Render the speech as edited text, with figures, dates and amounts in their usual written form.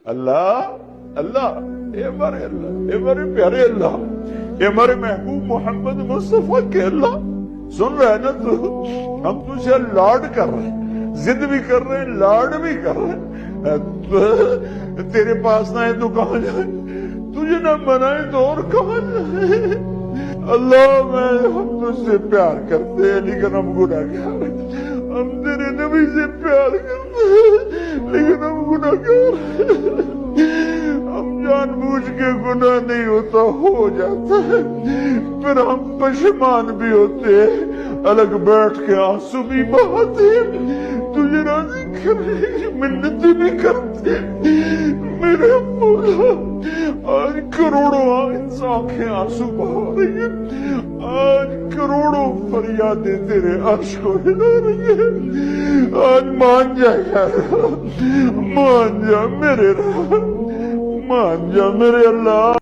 اللہ اللہ، اے ہمارے پیارے اللہ، اے ہمارے محبوب محمد مصطفیٰ کے اللہ، سن رہے نا تو؟ ہم تجھے لاڈ کر رہے ہیں، ضد بھی کر رہے ہیں، لاڈ بھی کر رہے ہیں۔ تیرے پاس نہ ہے تو کہاں جائیں، تجھے نہ منائے تو اور کہاں جائیں۔ اللہ ہم تجھ سے پیار کرتے ہیں لیکن ہم گناہگار ہیں، ہم تیرے نبی سے پیار کرتے ہیں لیکن ہم گناہگار ہیں۔ ہم جان بوجھ کے گناہ نہیں ہوتا، ہو جاتا ہے، پھر ہم پشیمان بھی ہوتے ہیں، الگ بیٹھ کے آنسو بھی بہاتے ہیں، تجھے راضی کرنے کی منتیں بھی کرتے ہیں۔ میرے مولا آج کروڑوں آنکھیں آنسو بہا رہی ہیں، آج کروڑوں فریادیں تیرے عرش کو ہلا رہی ہیں۔ آج مان جا یار، مان جا میرے رب، مان جا میرے اللہ۔